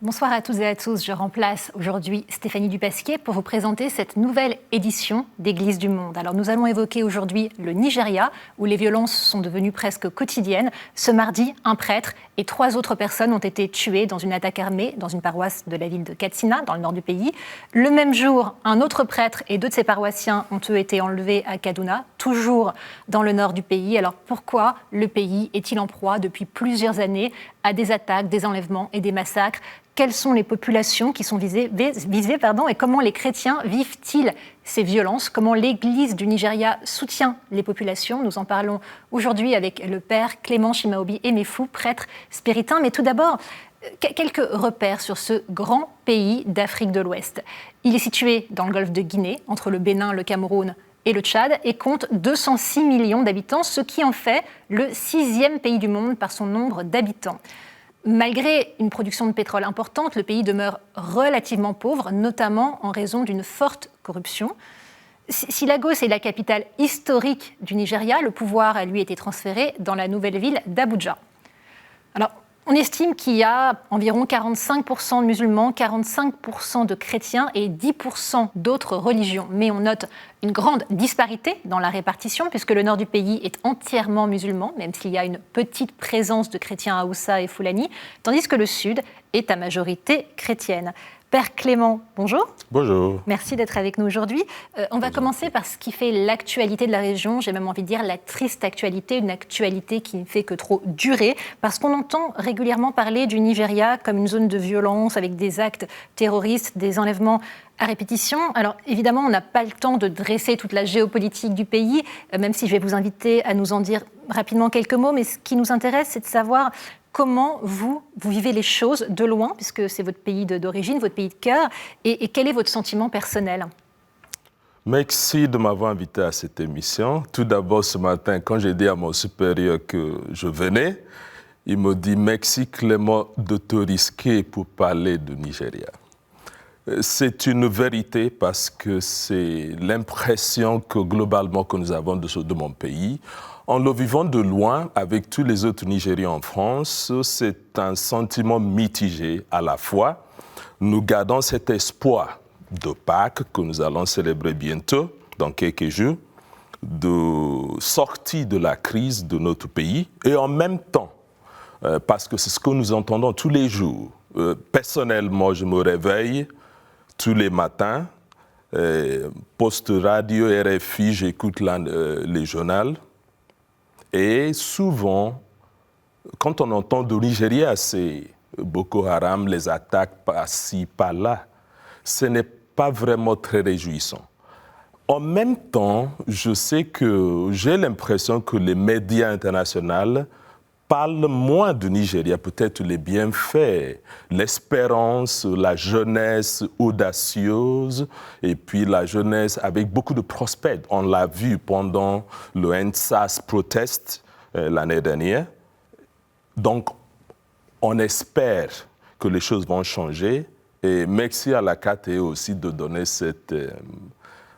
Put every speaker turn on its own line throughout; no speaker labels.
Bonsoir à toutes et à tous. Je remplace aujourd'hui Stéphanie Dupasquier pour vous présenter cette nouvelle édition d'Église du Monde. Alors nous allons évoquer aujourd'hui le Nigeria, où les violences sont devenues presque quotidiennes. Ce mardi, un prêtre et 3 autres personnes ont été tuées dans une attaque armée dans une paroisse de la ville de Katsina, dans le nord du pays. Le même jour, un autre prêtre et 2 de ses paroissiens ont eux été enlevés à Kaduna, toujours dans le nord du pays. Alors pourquoi le pays est-il en proie depuis plusieurs années à des attaques, des enlèvements et des massacres ? Quelles sont les populations qui sont visées et comment les chrétiens vivent-ils ces violences? Comment l'Église du Nigeria soutient les populations? Nous en parlons aujourd'hui avec le père Clément Chimaobi Emefu, prêtre spiritain. Mais tout d'abord, quelques repères sur ce grand pays d'Afrique de l'Ouest. Il est situé dans le golfe de Guinée, entre le Bénin, le Cameroun et le Tchad, et compte 206 millions d'habitants, ce qui en fait le 6e pays du monde par son nombre d'habitants. Malgré une production de pétrole importante, le pays demeure relativement pauvre, notamment en raison d'une forte corruption. Si Lagos est la capitale historique du Nigeria, le pouvoir a lui été transféré dans la nouvelle ville d'Abuja. Alors, on estime qu'il y a environ 45% de musulmans, 45% de chrétiens et 10% d'autres religions. Mais on note une grande disparité dans la répartition, puisque le nord du pays est entièrement musulman, même s'il y a une petite présence de chrétiens Haoussa et Fulani, tandis que le sud est à majorité chrétienne. Père Clément, bonjour.
Bonjour.
Merci d'être avec nous aujourd'hui. On va commencer par ce qui fait l'actualité de la région, j'ai même envie de dire la triste actualité, une actualité qui ne fait que trop durer, parce qu'on entend régulièrement parler du Nigeria comme une zone de violence avec des actes terroristes, des enlèvements à répétition. Alors évidemment, on n'a pas le temps de dresser toute la géopolitique du pays, même si je vais vous inviter à nous en dire rapidement quelques mots, mais ce qui nous intéresse, c'est de savoir comment vous vivez les choses de loin, puisque c'est votre pays d'origine, votre pays de cœur, et quel est votre sentiment personnel?
Merci de m'avoir invité à cette émission. Tout d'abord, ce matin, quand j'ai dit à mon supérieur que je venais, il me dit « Merci Clément de te risquer pour parler du Nigeria ». C'est une vérité parce que c'est l'impression que globalement que nous avons de mon pays. En le vivant de loin avec tous les autres Nigériens en France, c'est un sentiment mitigé à la fois. Nous gardons cet espoir de Pâques que nous allons célébrer bientôt, dans quelques jours, de sortie de la crise de notre pays et en même temps, parce que c'est ce que nous entendons tous les jours. Personnellement, je me réveille tous les matins, poste radio, RFI, j'écoute les journaux. Et souvent, quand on entend du Nigeria, c'est Boko Haram, les attaques par-ci, par-là. Ce n'est pas vraiment très réjouissant. En même temps, je sais que j'ai l'impression que les médias internationaux parlent moins du Nigeria, peut-être les bienfaits, l'espérance, la jeunesse audacieuse et puis la jeunesse avec beaucoup de prospects. On l'a vu pendant le NSAS protest l'année dernière. Donc, on espère que les choses vont changer et merci à la KTE aussi de donner cette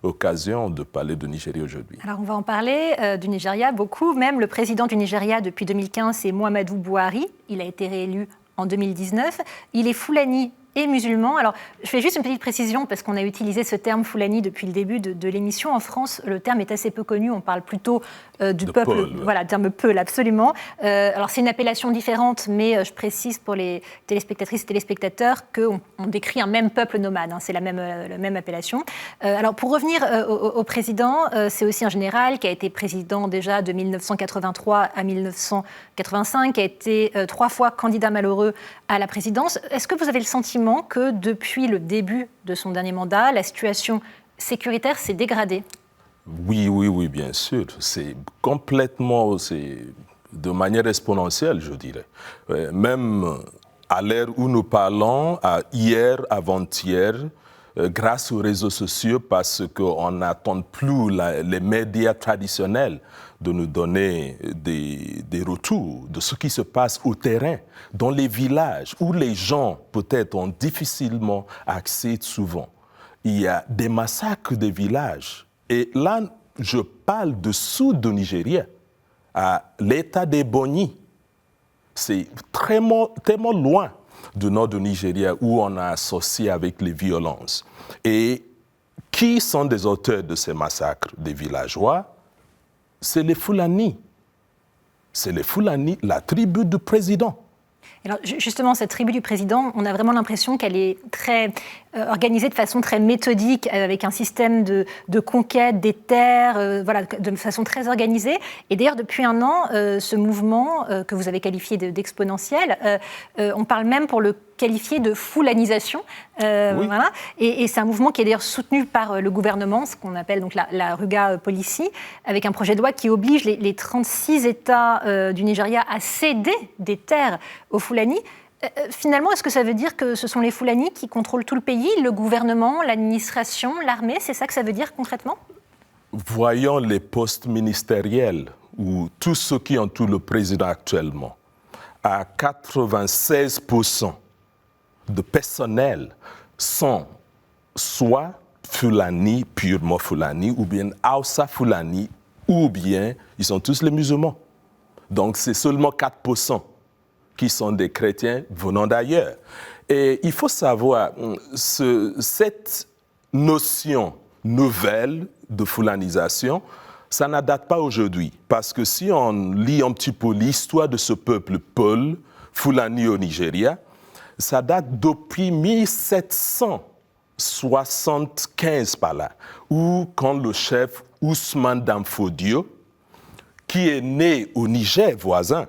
occasion de parler du Nigeria aujourd'hui.
Alors on va en parler du Nigeria beaucoup. Même le président du Nigeria depuis 2015, c'est Muhammadu Buhari. Il a été réélu en 2019. Il est Fulani et musulman. Alors, je fais juste une petite précision parce qu'on a utilisé ce terme Fulani depuis le début de l'émission. En France, le terme est assez peu connu. On parle plutôt du peuple,
Peul.
Voilà, le terme Peul, absolument. Alors, c'est une appellation différente, mais je précise pour les téléspectatrices et téléspectateurs qu'on décrit un même peuple nomade. Hein, c'est la même appellation. Alors, pour revenir au président, c'est aussi un général qui a été président déjà de 1983 à 1985, qui a été 3 fois candidat malheureux à la présidence. Est-ce que vous avez le sentiment que depuis le début de son dernier mandat, la situation sécuritaire s'est dégradée?
Oui, bien sûr. C'est complètement, de manière exponentielle, je dirais. Même à l'ère où nous parlons, hier, avant-hier, grâce aux réseaux sociaux, parce qu'on n'attend plus les médias traditionnels de nous donner des retours de ce qui se passe au terrain, dans les villages, où les gens, peut-être, ont difficilement accès souvent. Il y a des massacres des villages. Et là, je parle du sud du Nigeria, à l'état d'Ebonyi. C'est tellement loin. du nord du Nigeria où on a associé avec les violences. Et qui sont des auteurs de ces massacres des villageois? C'est les Fulani. C'est les Fulani, la tribu du président.
Alors justement, cette tribu du président, on a vraiment l'impression qu'elle est très organisée de façon très méthodique, avec un système de conquête des terres, voilà, de façon très organisée. Et d'ailleurs, depuis un an, ce mouvement que vous avez qualifié d'exponentiel, on parle même pour le qualifié de foulanisation. Oui. Voilà. Et c'est un mouvement qui est d'ailleurs soutenu par le gouvernement, ce qu'on appelle donc la Ruga Policy, avec un projet de loi qui oblige les 36 États du Nigeria à céder des terres aux Fulani. Finalement, est-ce que ça veut dire que ce sont les Fulani qui contrôlent tout le pays, le gouvernement, l'administration, l'armée? C'est ça que ça veut dire concrètement?
Voyons les postes ministériels ou tous ceux qui entourent le président actuellement. À 96% de personnel sont soit Fulani, purement Fulani, ou bien Hausa Fulani, ou bien ils sont tous les musulmans. Donc c'est seulement 4% qui sont des chrétiens venant d'ailleurs. Et il faut savoir, cette notion nouvelle de fulanisation, ça ne date pas aujourd'hui. Parce que si on lit un petit peu l'histoire de ce peuple Peul, Fulani au Nigeria, ça date depuis 1775 par là, où quand le chef Ousmane Danfodio, qui est né au Niger voisin,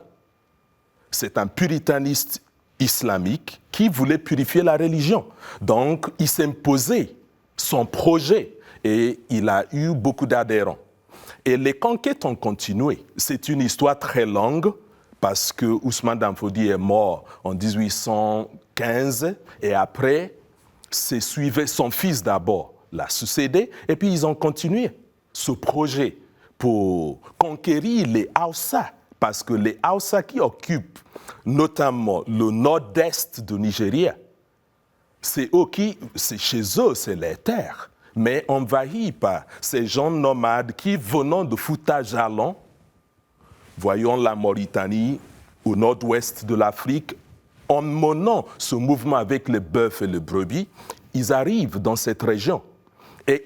c'est un puritaniste islamique qui voulait purifier la religion. Donc, il s'imposait son projet et il a eu beaucoup d'adhérents. Et les conquêtes ont continué. C'est une histoire très longue parce que Ousmane Danfodio est mort en 1815 et après, suivait son fils d'abord, l'a succédé, et puis ils ont continué ce projet pour conquérir les Hausa. Parce que les Hausa qui occupent notamment le nord-est du Nigeria, c'est chez eux, c'est les terres, mais envahis par ces gens nomades qui, venant de Fouta Jalon, voyons la Mauritanie au nord-ouest de l'Afrique, en menant ce mouvement avec les bœufs et les brebis, ils arrivent dans cette région. Et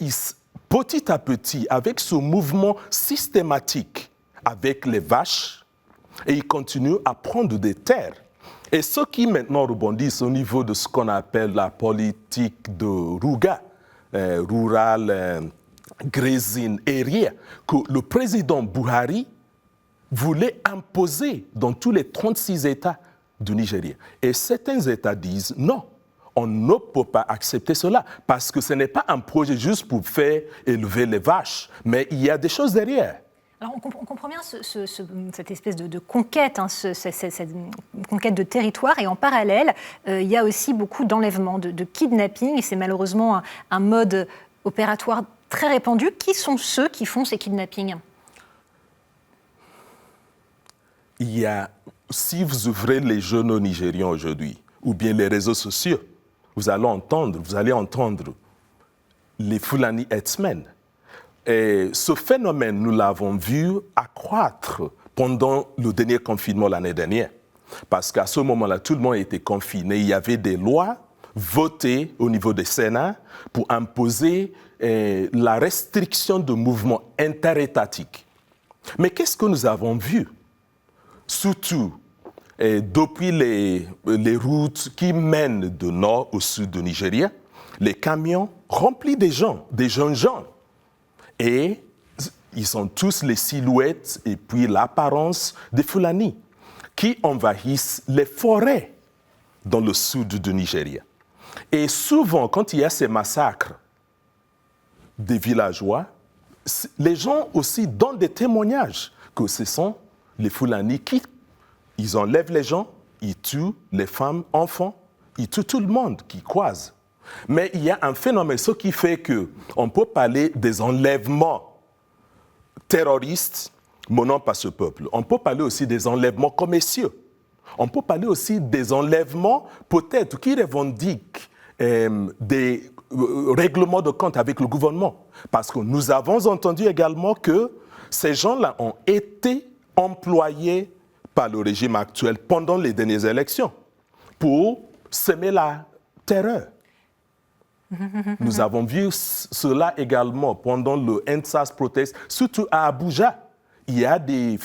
petit à petit, avec ce mouvement systématique, avec les vaches, et ils continuent à prendre des terres. Et ceux qui maintenant rebondissent au niveau de ce qu'on appelle la politique de Ruga, rural, grazing area, que le président Buhari voulait imposer dans tous les 36 États du Nigeria. Et certains États disent non, on ne peut pas accepter cela, parce que ce n'est pas un projet juste pour faire élever les vaches, mais il y a des choses derrière.
Alors on comprend bien cette espèce de conquête, hein, cette conquête de territoire, et en parallèle, il y a aussi beaucoup d'enlèvements, de kidnapping, et c'est malheureusement un mode opératoire très répandu. Qui sont ceux qui font ces kidnappings?
Si vous ouvrez les journaux nigérians aujourd'hui, ou bien les réseaux sociaux, vous allez entendre les Fulani herdsmen. Et ce phénomène, nous l'avons vu accroître pendant le dernier confinement l'année dernière. Parce qu'à ce moment-là, tout le monde était confiné. Il y avait des lois votées au niveau du Sénat pour imposer la restriction de mouvements interétatiques. Mais qu'est-ce que nous avons vu? Surtout depuis les routes qui mènent du nord au sud du Nigeria, les camions remplis de gens, des jeunes gens. Et ils sont tous les silhouettes et puis l'apparence des Fulani qui envahissent les forêts dans le sud du Nigeria. Et souvent, quand il y a ces massacres des villageois, les gens aussi donnent des témoignages que ce sont les Fulani ils enlèvent les gens, ils tuent les femmes, enfants, ils tuent tout le monde qui croise. Mais il y a un phénomène, ce qui fait qu'on peut parler des enlèvements terroristes menant par ce peuple. On peut parler aussi des enlèvements commerciaux. On peut parler aussi des enlèvements peut-être qui revendiquent des règlements de compte avec le gouvernement. Parce que nous avons entendu également que ces gens-là ont été employés par le régime actuel pendant les dernières élections pour semer la terreur. Nous avons vu cela également pendant le EndSARS protest, surtout à Abuja. Il y a des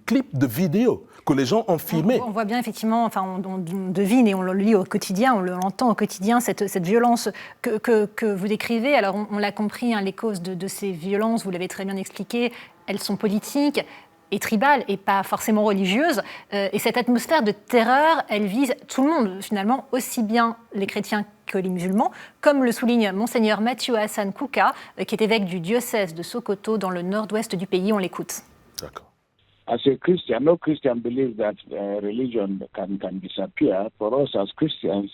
clips de vidéos que les gens ont filmés.
On voit bien effectivement, enfin, on devine et on le lit au quotidien, on l'entend au quotidien, cette violence que vous décrivez. Alors on l'a compris, hein, les causes de ces violences, vous l'avez très bien expliqué, elles sont politiques et tribales et pas forcément religieuses. Et cette atmosphère de terreur, elle vise tout le monde finalement, aussi bien les chrétiens que les musulmans, comme le souligne Monseigneur Mathieu Hassan Kouka, qui est évêque du diocèse de Sokoto dans le nord-ouest du pays. On l'écoute.
D'accord.
As a Christian, no Christian believes that religion can disappear. For us as Christians,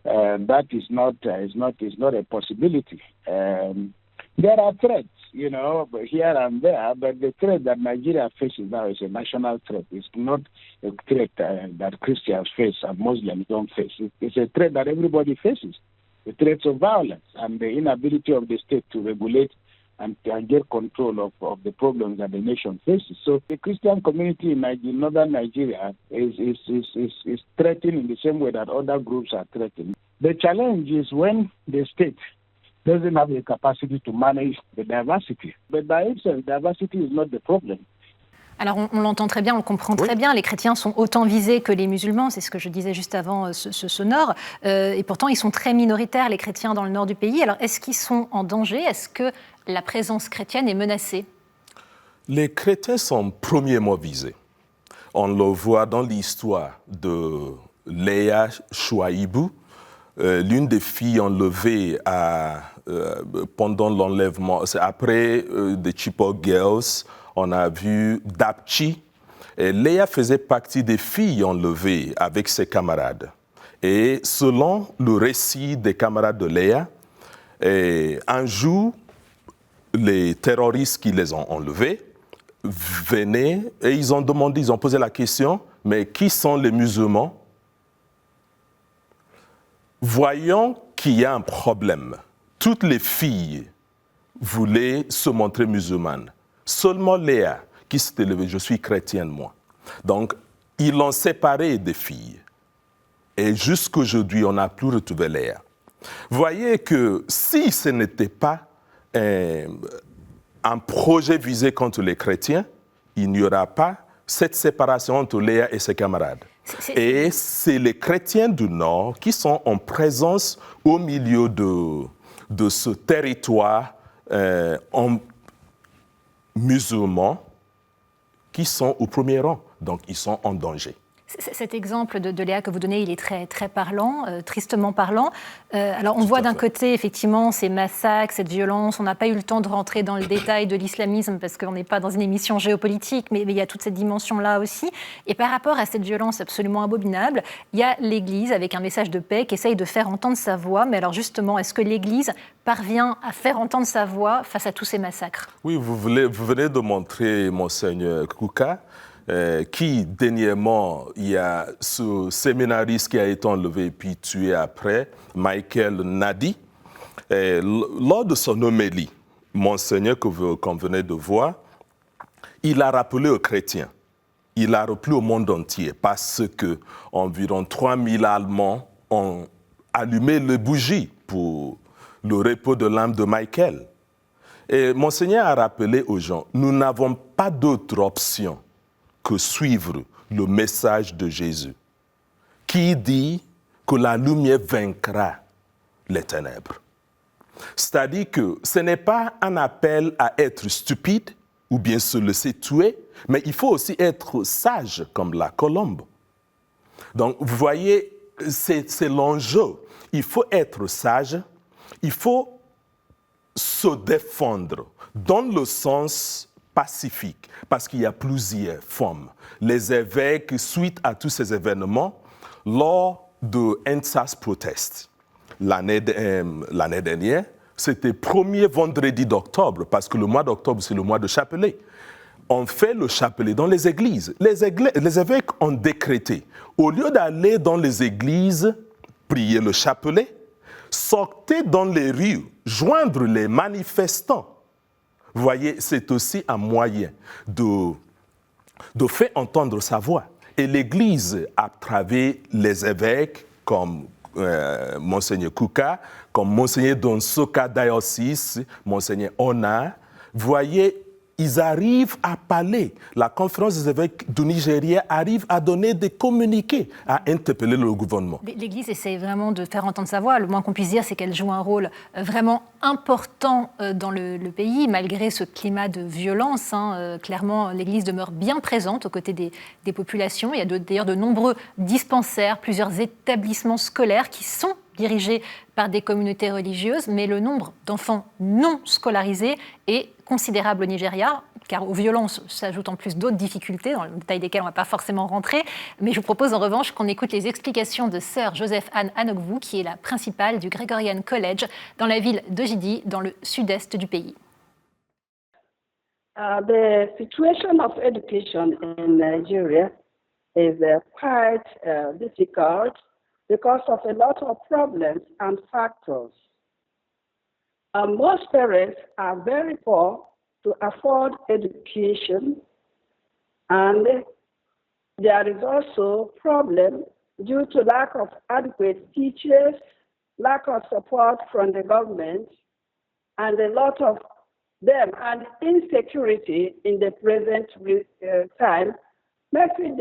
that is not a possibility. There are threats, you know, here and there, but the threat that Nigeria faces now is a national threat. It's not a threat that Christians face and Muslims don't face. It's a threat that everybody faces. The threats of violence and the inability of the state to regulate and get control of the problems that the nation faces. So the Christian community in northern Nigeria is threatened in the same way that other groups are threatened. The challenge is when the state doesn't have the capacity to manage the diversity. But by itself, diversity is not the problem.
Alors on l'entend très bien, on le comprend très bien, les chrétiens sont autant visés que les musulmans, c'est ce que je disais juste avant ce nord, et pourtant ils sont très minoritaires, les chrétiens dans le nord du pays. Alors est-ce qu'ils sont en danger? Est-ce que la présence chrétienne est menacée?
Les chrétiens sont premièrement visés. On le voit dans l'histoire de Léa Chouaïbou, l'une des filles enlevées pendant l'enlèvement, c'est après des Chibok Girls. On a vu Dapchi. Et Léa faisait partie des filles enlevées avec ses camarades. Et selon le récit des camarades de Léa, un jour, les terroristes qui les ont enlevés venaient et ils ont posé la question, mais qui sont les musulmans? Voyant qu'il y a un problème, toutes les filles voulaient se montrer musulmanes. Seulement Léa, qui s'était levée, je suis chrétienne moi. Donc, ils l'ont séparée des filles. Et jusqu'aujourd'hui, on n'a plus retrouvé Léa. Voyez que si ce n'était pas un projet visé contre les chrétiens, il n'y aura pas cette séparation entre Léa et ses camarades. Et c'est les chrétiens du Nord qui sont en présence au milieu de ce territoire musulmans qui sont au premier rang, donc ils sont en danger.
Cet exemple de Léa que vous donnez, il est très, très parlant, tristement parlant. Alors on voit d'un côté effectivement ces massacres, cette violence. On n'a pas eu le temps de rentrer dans le détail de l'islamisme parce qu'on n'est pas dans une émission géopolitique, mais il y a toute cette dimension-là aussi. Et par rapport à cette violence absolument abominable, il y a l'Église avec un message de paix qui essaye de faire entendre sa voix. Mais alors justement, est-ce que l'Église parvient à faire entendre sa voix face à tous ces massacres? Oui,
vous venez de montrer, Monseigneur Kouka, qui, dernièrement, il y a ce séminariste qui a été enlevé et puis tué après, Michael Nadi. Lors de son homélie, Monseigneur, qu'on venait de voir, il a rappelé aux chrétiens, il a rappelé au monde entier, parce que environ 3000 Allemands ont allumé les bougies pour le repos de l'âme de Michael. Et Monseigneur a rappelé aux gens, nous n'avons pas d'autre option que suivre le message de Jésus, qui dit que la lumière vaincra les ténèbres. C'est-à-dire que ce n'est pas un appel à être stupide ou bien se laisser tuer, mais il faut aussi être sage comme la colombe. Donc, vous voyez, c'est l'enjeu. Il faut être sage, il faut se défendre dans le sens pacifique, parce qu'il y a plusieurs formes. Les évêques, suite à tous ces événements, lors de EndSARS Protest, l'année dernière, c'était le premier vendredi d'octobre, parce que le mois d'octobre, c'est le mois de chapelet. On fait le chapelet dans les églises. Les évêques ont décrété, au lieu d'aller dans les églises, prier le chapelet, sortez dans les rues, joindre les manifestants. Vous voyez, c'est aussi un moyen de faire entendre sa voix. Et l'Église, à travers les évêques, comme Monseigneur Kuka, comme Monseigneur Donsoka Diocese, Monseigneur Ona. Vous voyez, ils arrivent à parler. La conférence des évêques du Nigeria arrive à donner des communiqués, à interpeller le gouvernement.
L'Église essaie vraiment de faire entendre sa voix. Le moins qu'on puisse dire, c'est qu'elle joue un rôle vraiment important dans le pays, malgré ce climat de violence. Clairement, l'Église demeure bien présente aux côtés des populations. Il y a d'ailleurs de nombreux dispensaires, plusieurs établissements scolaires qui sont dirigés par des communautés religieuses, mais le nombre d'enfants non scolarisés est considérable au Nigeria, car aux violences s'ajoutent en plus d'autres difficultés, dans le détail desquelles on ne va pas forcément rentrer. Mais je vous propose en revanche qu'on écoute les explications de sœur Joseph-Anne Anogwu, qui est la principale du Gregorian College dans la ville d'Ojidi, dans le sud-est du pays.
The situation of education in Nigeria is quite difficult because of a lot of problems and factors. Most parents are very poor to afford education, and there is also problem due to lack of adequate teachers, lack of support from the government, and a lot of them, and insecurity in the present time makes it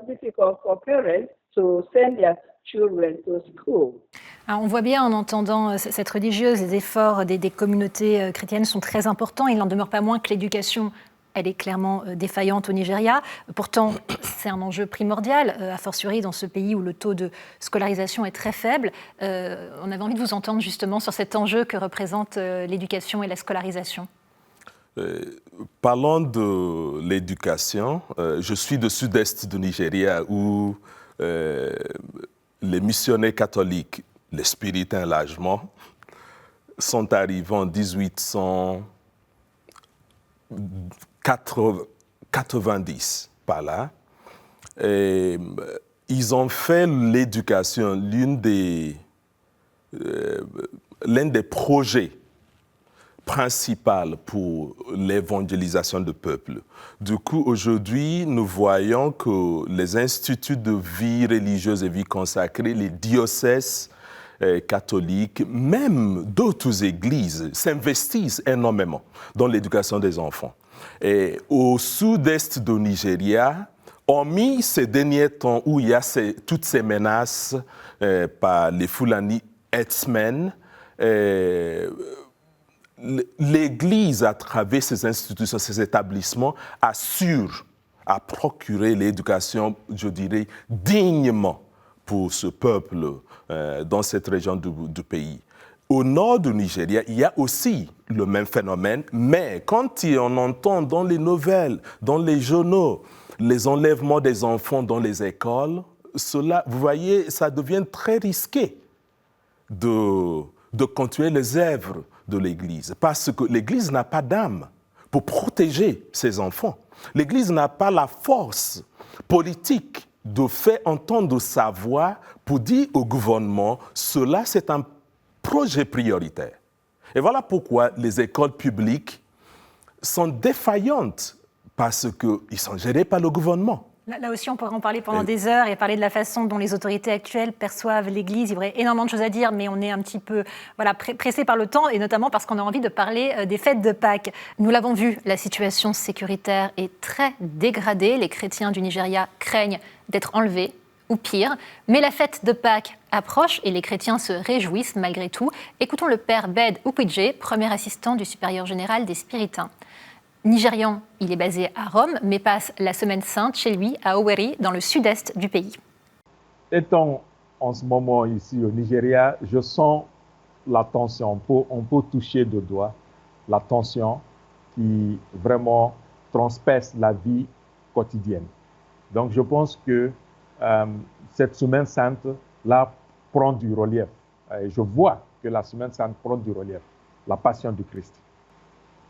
difficult for parents to send their children to school.
Alors on voit bien en entendant cette religieuse, les efforts des communautés chrétiennes sont très importants. Il n'en demeure pas moins que l'éducation, elle est clairement défaillante au Nigeria. Pourtant, c'est un enjeu primordial, a fortiori dans ce pays où le taux de scolarisation est très faible. On avait envie de vous entendre justement sur cet enjeu que représente l'éducation et la scolarisation.
Parlant de l'éducation, je suis du sud-est du Nigeria où les missionnaires catholiques, les spiritains largement, sont arrivés en 1890 par là. Et ils ont fait l'éducation l'un des projets principal pour l'évangélisation du peuple. Du coup, aujourd'hui, nous voyons que les instituts de vie religieuse et vie consacrée, les diocèses catholiques, même d'autres églises, s'investissent énormément dans l'éducation des enfants. Et au sud-est du Nigeria, hormis ces derniers temps où il y a toutes ces menaces par les Fulani herdsmen, l'Église, à travers ses institutions, ses établissements, assure à procurer l'éducation, je dirais, dignement pour ce peuple dans cette région du pays. Au nord du Nigeria, il y a aussi le même phénomène, mais quand on entend dans les nouvelles, dans les journaux, les enlèvements des enfants dans les écoles, cela, vous voyez, ça devient très risqué de continuer les œuvres de l'Église, parce que l'Église n'a pas d'âme pour protéger ses enfants. L'Église n'a pas la force politique de faire entendre sa voix pour dire au gouvernement, cela c'est un projet prioritaire. Et voilà pourquoi les écoles publiques sont défaillantes, parce qu'ils sont gérés par le gouvernement.
Là aussi, on pourrait en parler pendant des heures et parler de la façon dont les autorités actuelles perçoivent l'Église. Il y aurait énormément de choses à dire, mais on est un petit peu pressé par le temps, et notamment parce qu'on a envie de parler des fêtes de Pâques. Nous l'avons vu, la situation sécuritaire est très dégradée. Les chrétiens du Nigeria craignent d'être enlevés, ou pire. Mais la fête de Pâques approche et les chrétiens se réjouissent malgré tout. Écoutons le père Bed Ukwidje, premier assistant du supérieur général des Spiritains. Nigérian, il est basé à Rome, mais passe la Semaine Sainte chez lui, à Owerri, dans le sud-est du pays.
Étant en ce moment ici au Nigeria, je sens la tension. On peut toucher de doigt la tension qui vraiment transperce la vie quotidienne. Donc je pense que cette Semaine Sainte, là, prend du relief. Et je vois que la Semaine Sainte prend du relief, la Passion du Christ.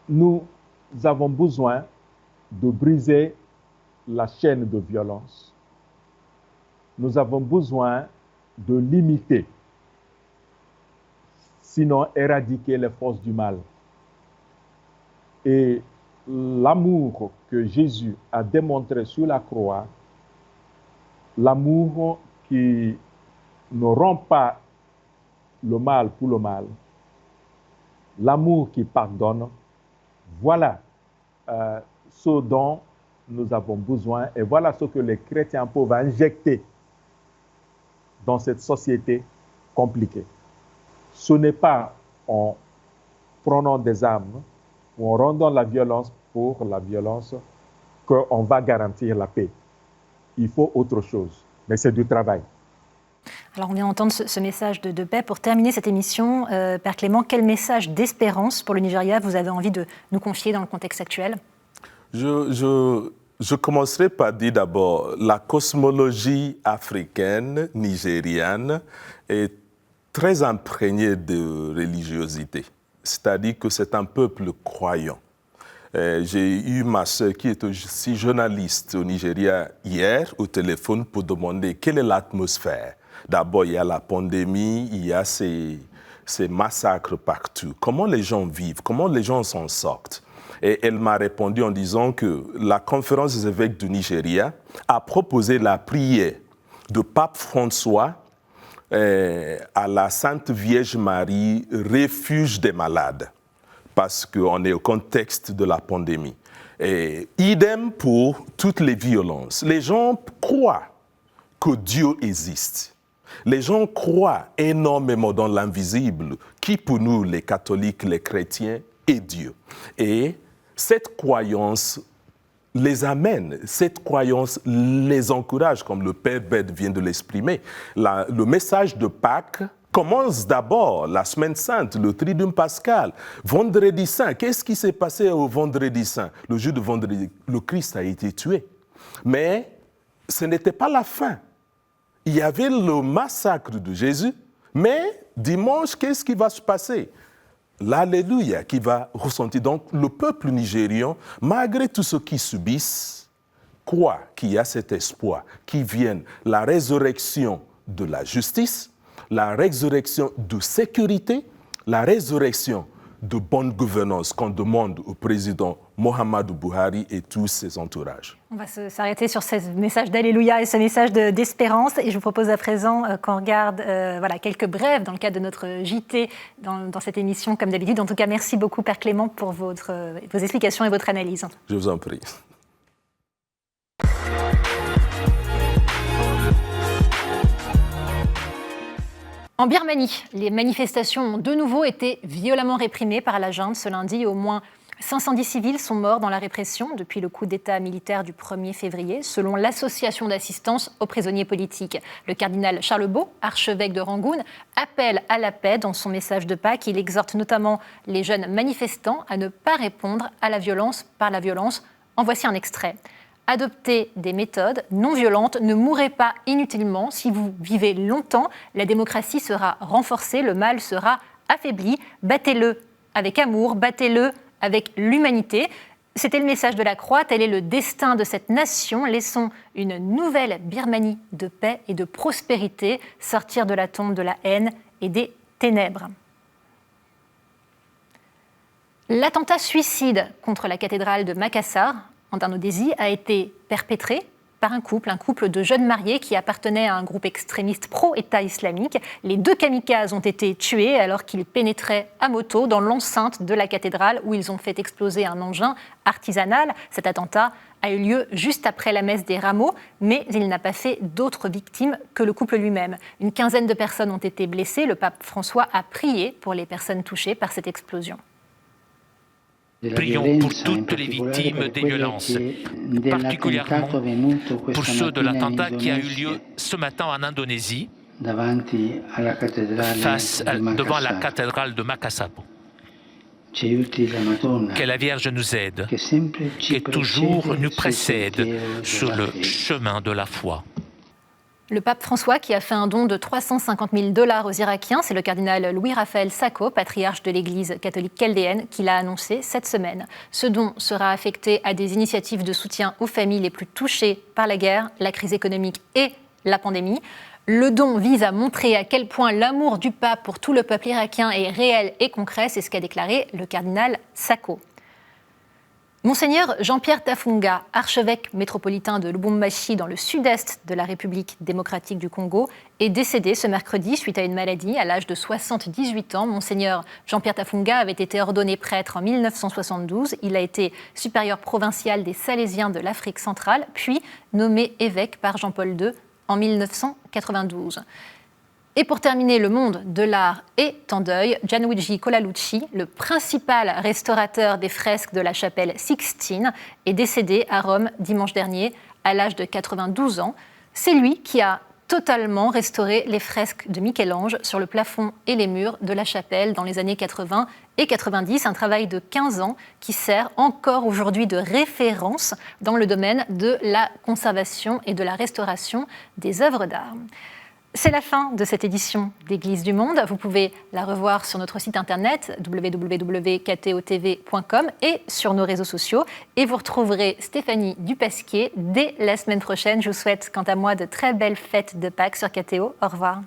Nous avons besoin de briser la chaîne de violence. Nous avons besoin de limiter, sinon éradiquer les forces du mal. Et l'amour que Jésus a démontré sur la croix, l'amour qui ne rend pas le mal pour le mal, l'amour qui pardonne, voilà ce dont nous avons besoin et voilà ce que les chrétiens peuvent injecter dans cette société compliquée. Ce n'est pas en prenant des armes ou en rendant la violence pour la violence qu'on va garantir la paix. Il faut autre chose, mais c'est du travail.
Alors on vient d'entendre ce message de paix. Pour terminer cette émission, Père Clément, quel message d'espérance pour le Nigeria vous avez envie de nous confier dans le contexte actuel ?
Je commencerai par dire d'abord, la cosmologie africaine, nigériane, est très imprégnée de religiosité. C'est-à-dire que c'est un peuple croyant. J'ai eu ma sœur qui est aussi journaliste au Nigeria hier au téléphone pour demander quelle est l'atmosphère. D'abord, il y a la pandémie, il y a ces massacres partout. Comment les gens vivent, comment les gens s'en sortent? Et elle m'a répondu en disant que la conférence des évêques du Nigeria a proposé la prière de Pape François à la Sainte Vierge Marie, refuge des malades, parce qu'on est au contexte de la pandémie. Et idem pour toutes les violences. Les gens croient que Dieu existe. Les gens croient énormément dans l'invisible, qui pour nous, les catholiques, les chrétiens, est Dieu. Et cette croyance les amène, cette croyance les encourage, comme le Père Bède vient de l'exprimer. Le message de Pâques commence d'abord la Semaine Sainte, le Triduum Pascal, Vendredi Saint. Qu'est-ce qui s'est passé au Vendredi Saint? Le jour de Vendredi, le Christ a été tué. Mais ce n'était pas la fin. Il y avait le massacre de Jésus, mais dimanche, qu'est-ce qui va se passer? L'Alléluia qui va ressentir. Donc, le peuple nigérian, malgré tout ce qu'ils subissent, croit qu'il y a cet espoir qui vienne la résurrection de la justice, la résurrection de sécurité, la résurrection de bonne gouvernance qu'on demande au président Muhammadu Buhari et tous ses entourages.
On va s'arrêter sur ce message d'Alléluia et ce message d'espérance. Et je vous propose à présent qu'on regarde quelques brèves dans le cadre de notre JT dans cette émission, comme d'habitude. En tout cas, merci beaucoup, Père Clément, pour vos explications et votre analyse.
Je vous en prie.
En Birmanie, les manifestations ont de nouveau été violemment réprimées par la junte ce lundi. Au moins 510 civils sont morts dans la répression depuis le coup d'État militaire du 1er février, selon l'Association d'assistance aux prisonniers politiques. Le cardinal Charles Bau, archevêque de Rangoon, appelle à la paix dans son message de Pâques. Il exhorte notamment les jeunes manifestants à ne pas répondre à la violence par la violence. En voici un extrait. Adoptez des méthodes non violentes, ne mourrez pas inutilement. Si vous vivez longtemps, la démocratie sera renforcée, le mal sera affaibli. Battez-le avec amour, battez-le avec l'humanité. C'était le message de la Croix, tel est le destin de cette nation. Laissons une nouvelle Birmanie de paix et de prospérité sortir de la tombe de la haine et des ténèbres. L'attentat suicide contre la cathédrale de Makassar, en Indonésie, a été perpétré par un couple de jeunes mariés qui appartenaient à un groupe extrémiste pro-État islamique. Les 2 kamikazes ont été tués alors qu'ils pénétraient à moto dans l'enceinte de la cathédrale où ils ont fait exploser un engin artisanal. Cet attentat a eu lieu juste après la messe des Rameaux, mais il n'a pas fait d'autres victimes que le couple lui-même. Une quinzaine de personnes ont été blessées. Le pape François a prié pour les personnes touchées par cette explosion.
Prions pour toutes les victimes des violences, particulièrement pour ceux de l'attentat qui a eu lieu ce matin en Indonésie, devant la cathédrale de Makassar. Que la Vierge nous aide, qui toujours nous précède sur le chemin de la foi.
Le pape François, qui a fait un don de $350 000 aux Irakiens, c'est le cardinal Louis-Raphaël Sacco, patriarche de l'Église catholique chaldéenne, qui l'a annoncé cette semaine. Ce don sera affecté à des initiatives de soutien aux familles les plus touchées par la guerre, la crise économique et la pandémie. Le don vise à montrer à quel point l'amour du pape pour tout le peuple irakien est réel et concret, c'est ce qu'a déclaré le cardinal Sacco. Monseigneur Jean-Pierre Tafunga, archevêque métropolitain de Lubumbashi dans le sud-est de la République démocratique du Congo, est décédé ce mercredi suite à une maladie à l'âge de 78 ans. Monseigneur Jean-Pierre Tafunga avait été ordonné prêtre en 1972. Il a été supérieur provincial des Salésiens de l'Afrique centrale, puis nommé évêque par Jean-Paul II en 1992. Et pour terminer, le monde de l'art est en deuil. Gianluigi Colalucci, le principal restaurateur des fresques de la chapelle Sixtine, est décédé à Rome dimanche dernier à l'âge de 92 ans. C'est lui qui a totalement restauré les fresques de Michel-Ange sur le plafond et les murs de la chapelle dans les années 80 et 90, un travail de 15 ans qui sert encore aujourd'hui de référence dans le domaine de la conservation et de la restauration des œuvres d'art. C'est la fin de cette édition d'Église du Monde. Vous pouvez la revoir sur notre site internet www.ktotv.com et sur nos réseaux sociaux. Et vous retrouverez Stéphanie Dupasquier dès la semaine prochaine. Je vous souhaite, quant à moi, de très belles fêtes de Pâques sur KTO. Au revoir.